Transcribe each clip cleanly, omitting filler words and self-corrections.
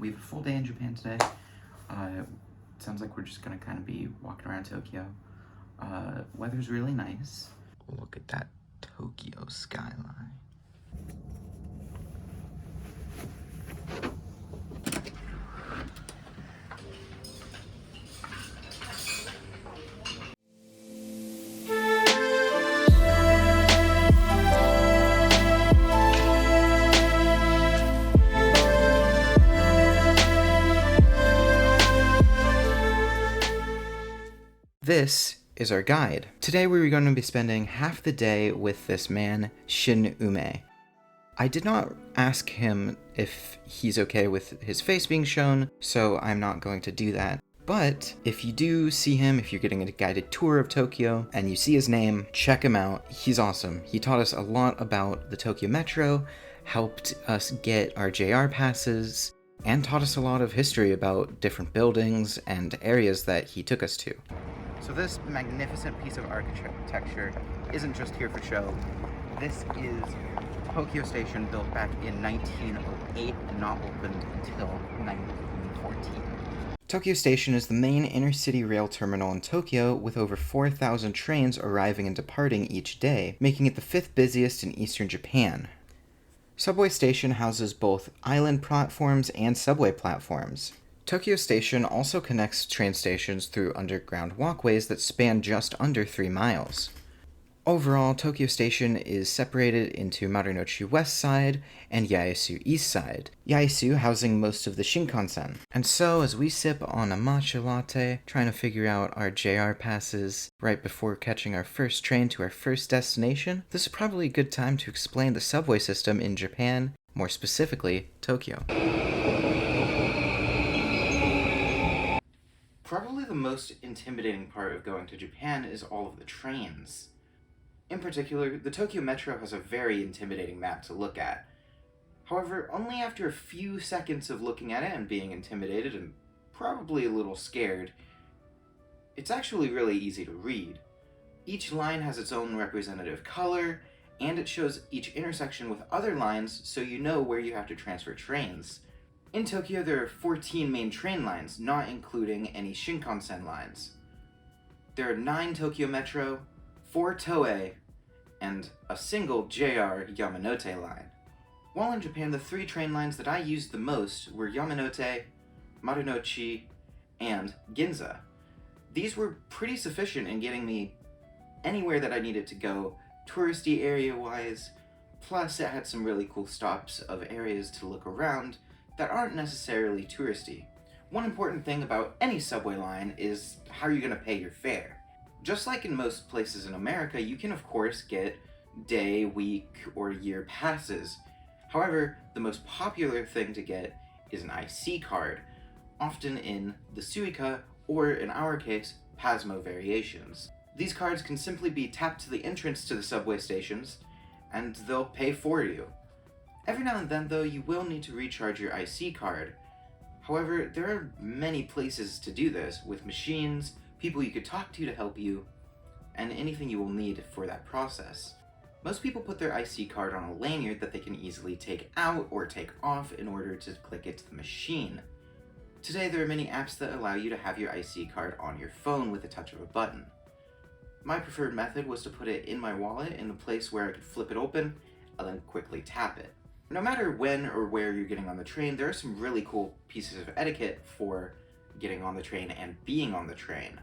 We have a full day in Japan today. It sounds like we're just gonna kind of be walking around Tokyo. Weather's really nice. Look at that Tokyo skyline. This is our guide. Today we're going to be spending half the day with this man, Shin Ume. I did not ask him if he's okay with his face being shown, so I'm not going to do that. But if you do see him, if you're getting a guided tour of Tokyo and you see his name, check him out. He's awesome. He taught us a lot about the Tokyo Metro, helped us get our JR passes, and taught us a lot of history about different buildings and areas that he took us to. So this magnificent piece of architecture isn't just here for show. This is Tokyo Station, built back in 1908 and not opened until 1914. Tokyo Station is the main inner-city rail terminal in Tokyo, with over 4,000 trains arriving and departing each day, making it the 5th busiest in eastern Japan. Subway Station houses both island platforms and subway platforms. Tokyo Station also connects train stations through underground walkways that span just under 3 miles. Overall, Tokyo Station is separated into Marunouchi West Side and Yaesu East Side, Yaesu housing most of the Shinkansen. And so, as we sip on a matcha latte, trying to figure out our JR passes right before catching our first train to our first destination, this is probably a good time to explain the subway system in Japan, more specifically, Tokyo. Probably the most intimidating part of going to Japan is all of the trains. In particular, the Tokyo Metro has a very intimidating map to look at. However, only after a few seconds of looking at it and being intimidated and probably a little scared, it's actually really easy to read. Each line has its own representative color, and it shows each intersection with other lines so you know where you have to transfer trains. In Tokyo, there are 14 main train lines, not including any Shinkansen lines. There are 9 Tokyo Metro, 4 Toei, and a single JR Yamanote line. While in Japan, the 3 train lines that I used the most were Yamanote, Marunouchi, and Ginza. These were pretty sufficient in getting me anywhere that I needed to go, touristy area-wise, plus it had some really cool stops of areas to look around that aren't necessarily touristy. One important thing about any subway line is how you're going to pay your fare. Just like in most places in America, you can of course get day, week, or year passes. However, the most popular thing to get is an IC card, often in the Suica, or in our case, Pasmo variations. These cards can simply be tapped to the entrance to the subway stations, and they'll pay for you. Every now and then, though, you will need to recharge your IC card. However, there are many places to do this, with machines, people you could talk to help you, and anything you will need for that process. Most people put their IC card on a lanyard that they can easily take out or take off in order to click it to the machine. Today, there are many apps that allow you to have your IC card on your phone with a touch of a button. My preferred method was to put it in my wallet in a place where I could flip it open and then quickly tap it. No matter when or where you're getting on the train, there are some really cool pieces of etiquette for getting on the train and being on the train.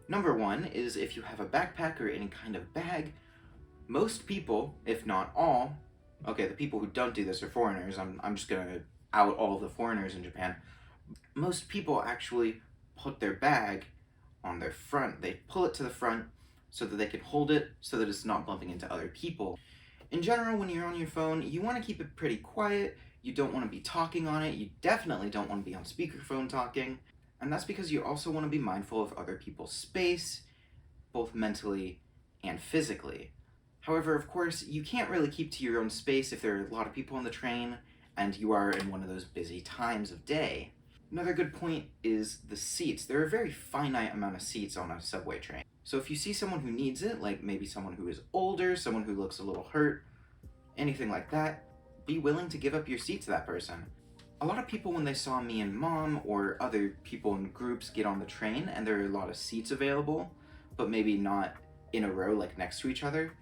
Number 1 is if you have a backpack or any kind of bag, most people, if not all, okay, the people who don't do this are foreigners, I'm just gonna out all the foreigners in Japan, most people actually put their bag on their front. They pull it to the front so that they can hold it so that it's not bumping into other people. In general, when you're on your phone, you want to keep it pretty quiet, you don't want to be talking on it, you definitely don't want to be on speakerphone talking, and that's because you also want to be mindful of other people's space, both mentally and physically. However, of course, you can't really keep to your own space if there are a lot of people on the train, and you are in one of those busy times of day. Another good point is the seats. There are a very finite amount of seats on a subway train. So if you see someone who needs it, like maybe someone who is older, someone who looks a little hurt, anything like that, be willing to give up your seat to that person. A lot of people, when they saw me and Mom or other people in groups get on the train and there are a lot of seats available, but maybe not in a row like next to each other,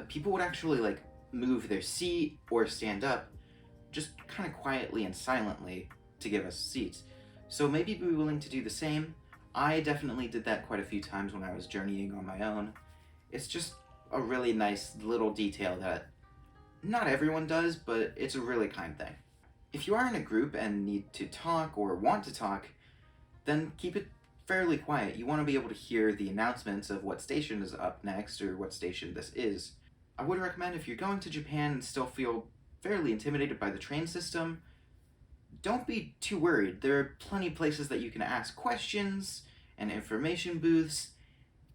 people would actually like move their seat or stand up just kind of quietly and silently to give us seats. So maybe be willing to do the same. I definitely did that quite a few times when I was journeying on my own. It's just a really nice little detail that not everyone does, but it's a really kind thing. If you are in a group and need to talk or want to talk, then keep it fairly quiet. You want to be able to hear the announcements of what station is up next or what station this is. I would recommend, if you're going to Japan and still feel fairly intimidated by the train system, don't be too worried. There are plenty of places that you can ask questions and information booths.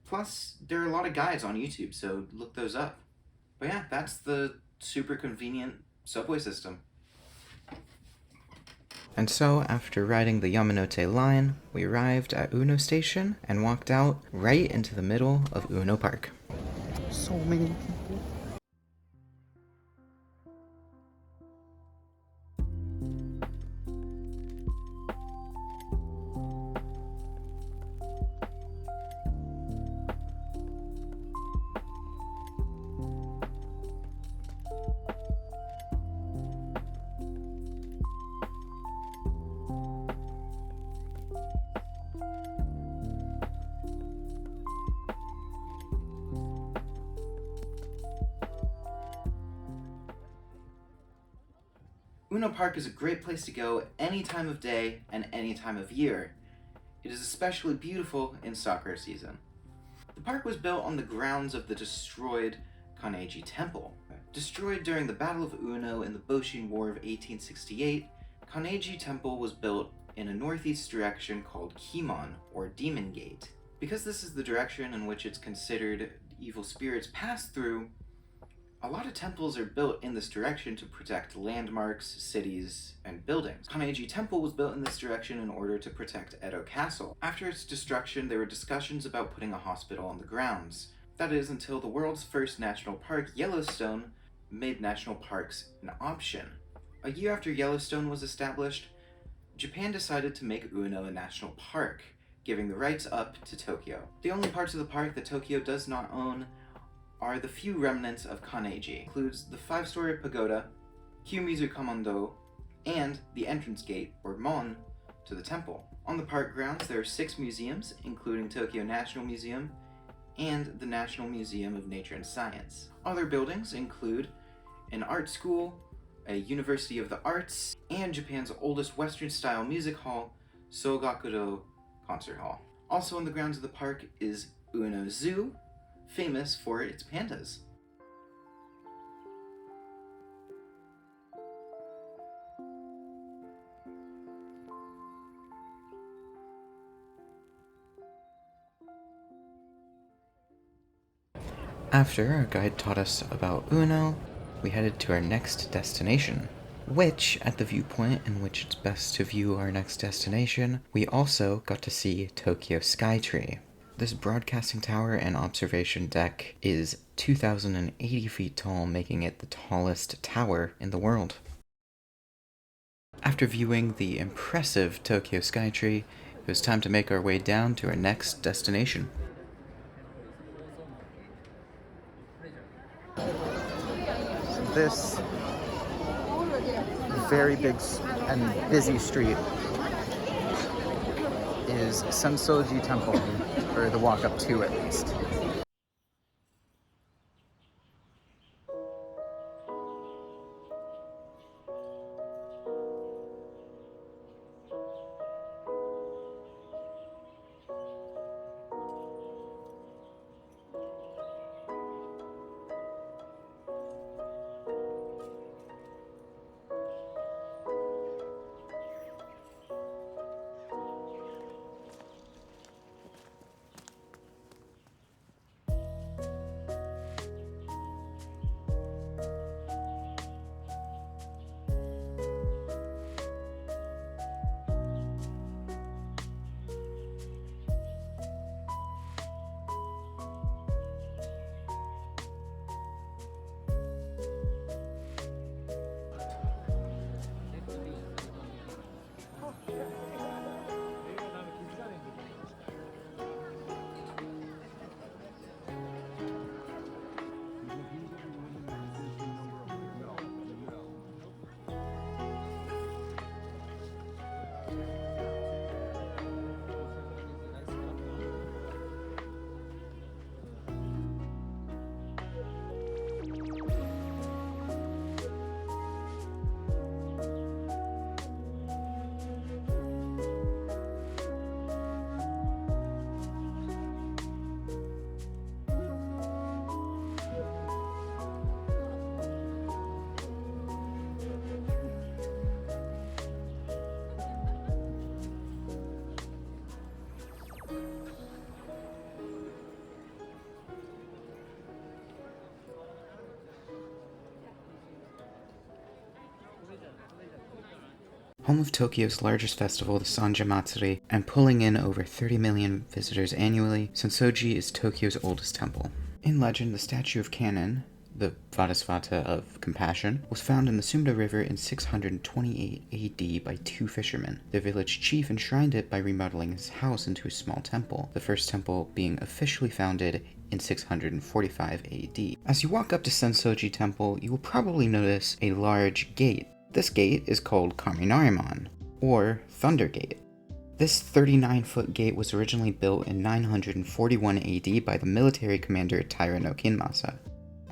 Plus, there are a lot of guides on YouTube, so look those up. But yeah, that's the super convenient subway system. And so, after riding the Yamanote line, we arrived at Ueno Station and walked out right into the middle of Ueno Park. So many people. Ueno Park is a great place to go any time of day and any time of year. It is especially beautiful in sakura season. The park was built on the grounds of the destroyed Senso-Ji Temple. Destroyed during the Battle of Ueno in the Boshin War of 1868, Senso-Ji Temple was built in a northeast direction called Kimon, or Demon Gate. Because this is the direction in which it's considered evil spirits pass through, a lot of temples are built in this direction to protect landmarks, cities, and buildings. Senso-Ji Temple was built in this direction in order to protect Edo Castle. After its destruction, there were discussions about putting a hospital on the grounds. That is, until the world's first national park, Yellowstone, made national parks an option. A year after Yellowstone was established, Japan decided to make Ueno a national park, giving the rights up to Tokyo. The only parts of the park that Tokyo does not own are the few remnants of Senso-Ji. Includes the 5-story pagoda, Kyumizu Kamando, and the entrance gate, or Mon, to the temple. On the park grounds, there are 6 museums, including Tokyo National Museum and the National Museum of Nature and Science. Other buildings include an art school, a University of the Arts, and Japan's oldest Western-style music hall, Sogakudo Concert Hall. Also on the grounds of the park is Ueno Zoo, famous for its pandas. After our guide taught us about Ueno, we headed to our next destination, which, at the viewpoint in which it's best to view our next destination, we also got to see Tokyo Skytree. This broadcasting tower and observation deck is 2,080 feet tall, making it the tallest tower in the world. After viewing the impressive Tokyo Skytree, it was time to make our way down to our next destination. This very big and busy street is Senso-Ji Temple, or the walk up to at least. Home of Tokyo's largest festival, the Sanja Matsuri, and pulling in over 30 million visitors annually, Senso-Ji is Tokyo's oldest temple. In legend, the statue of Kannon, the Vajrasvata of compassion, was found in the Sumda River in 628 AD by two fishermen. The village chief enshrined it by remodeling his house into a small temple, the first temple being officially founded in 645 AD. As you walk up to Senso-Ji Temple, you will probably notice a large gate. This gate is called Kaminarimon, or Thunder Gate. This 39-foot gate was originally built in 941 AD by the military commander Taira no Kinmasa.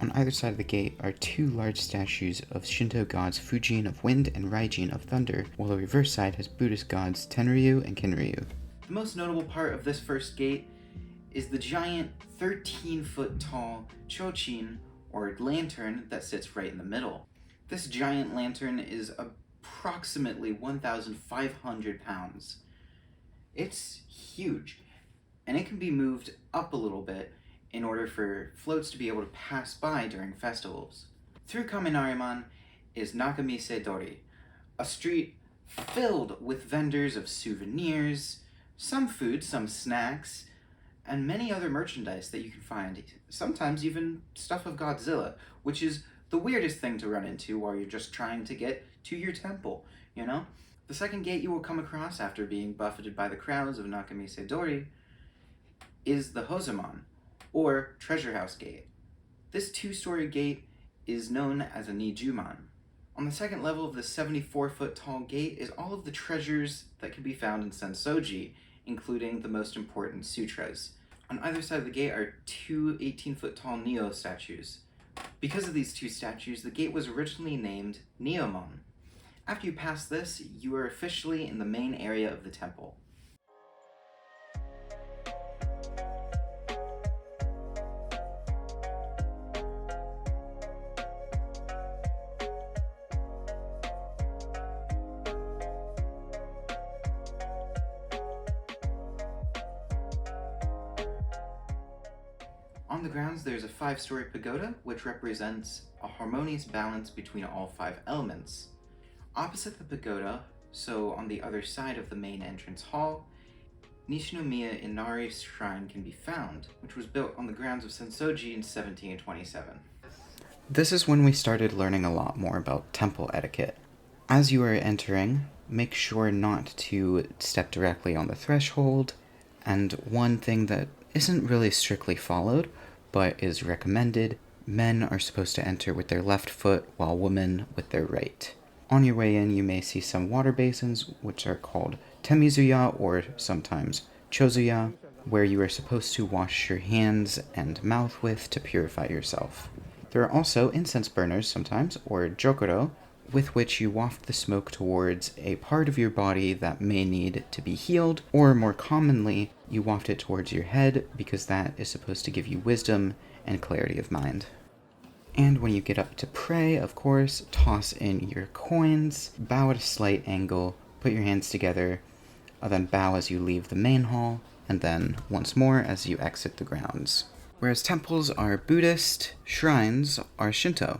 On either side of the gate are two large statues of Shinto gods Fujin of wind and Raijin of thunder, while the reverse side has Buddhist gods Tenryu and Kinryu. The most notable part of this first gate is the giant 13-foot tall chochin, or lantern, that sits right in the middle. This giant lantern is approximately 1,500 pounds. It's huge, and it can be moved up a little bit in order for floats to be able to pass by during festivals. Through Kaminarimon is Nakamise Dori, a street filled with vendors of souvenirs, some food, some snacks, and many other merchandise that you can find, sometimes even stuff of Godzilla, which is the weirdest thing to run into while you're just trying to get to your temple, you know? The second gate you will come across after being buffeted by the crowds of Nakamise Dori is the Hozumon, or Treasure House Gate. This two-story gate is known as a Nijuman. On the second level of the 74-foot tall gate is all of the treasures that can be found in Senso-Ji, including the most important sutras. On either side of the gate are two 18-foot tall Neo statues. Because of these two statues, the gate was originally named Neomon. After you pass this, you are officially in the main area of the temple. On the grounds, there's a 5-story pagoda, which represents a harmonious balance between all 5 elements. Opposite the pagoda, so on the other side of the main entrance hall, Nishinomiya Inari's shrine can be found, which was built on the grounds of Senso-Ji in 1727. This is when we started learning a lot more about temple etiquette. As you are entering, make sure not to step directly on the threshold, and one thing that isn't really strictly followed, but is recommended, men are supposed to enter with their left foot, while women with their right. On your way in, you may see some water basins, which are called temizuya, or sometimes chozuya, where you are supposed to wash your hands and mouth with to purify yourself. There are also incense burners sometimes, or jokoro, with which you waft the smoke towards a part of your body that may need to be healed, or more commonly, you waft it towards your head because that is supposed to give you wisdom and clarity of mind. And when you get up to pray, of course, toss in your coins, bow at a slight angle, put your hands together, then bow as you leave the main hall, and then once more as you exit the grounds. Whereas temples are Buddhist, shrines are Shinto.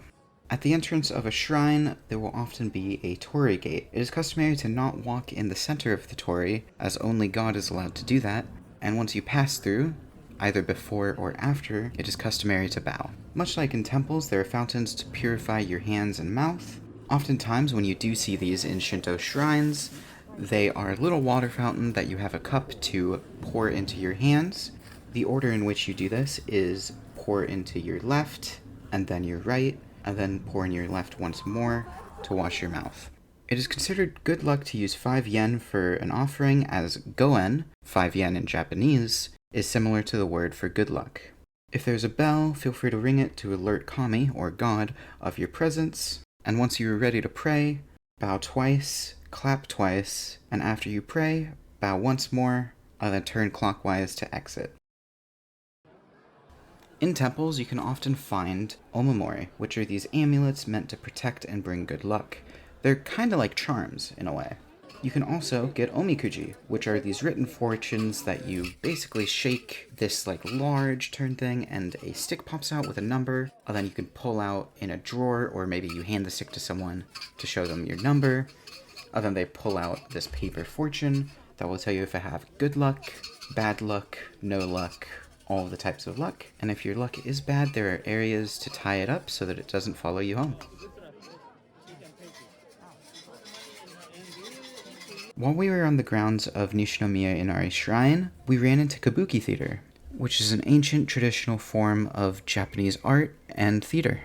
At the entrance of a shrine, there will often be a torii gate. It is customary to not walk in the center of the torii, as only God is allowed to do that, and once you pass through, either before or after, it is customary to bow. Much like in temples, there are fountains to purify your hands and mouth. Oftentimes, when you do see these in Shinto shrines, they are a little water fountain that you have a cup to pour into your hands. The order in which you do this is pour into your left, and then your right, and then pour in your left once more to wash your mouth. It is considered good luck to use 5 yen for an offering, as goen, 5 yen in Japanese, is similar to the word for good luck. If there's a bell, feel free to ring it to alert kami, or God, of your presence, and once you are ready to pray, bow twice, clap twice, and after you pray, bow once more, and then turn clockwise to exit. In temples, you can often find omamori, which are these amulets meant to protect and bring good luck. They're kind of like charms, in a way. You can also get omikuji, which are these written fortunes that you basically shake this large turn thing, and a stick pops out with a number, and then you can pull out in a drawer, or maybe you hand the stick to someone to show them your number. And then they pull out this paper fortune that will tell you if I have good luck, bad luck, no luck, all the types of luck. And if your luck is bad, there are areas to tie it up so that it doesn't follow you home. While we were on the grounds of Nishinomiya Inari Shrine, we ran into Kabuki Theater, which is an ancient traditional form of Japanese art and theater.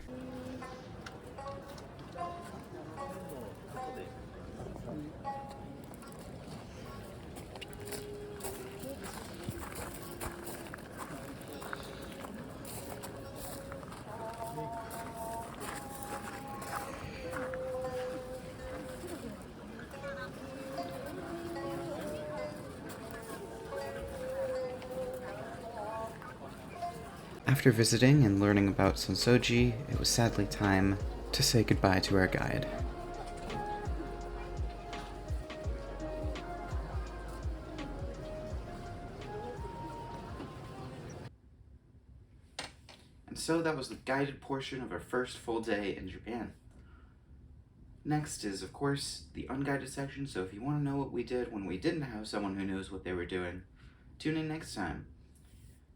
After visiting and learning about Senso-Ji, it was sadly time to say goodbye to our guide. And so that was the guided portion of our first full day in Japan. Next is, of course, the unguided section, so if you want to know what we did when we didn't have someone who knows what they were doing, tune in next time.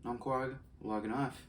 I'm Quag, logging off.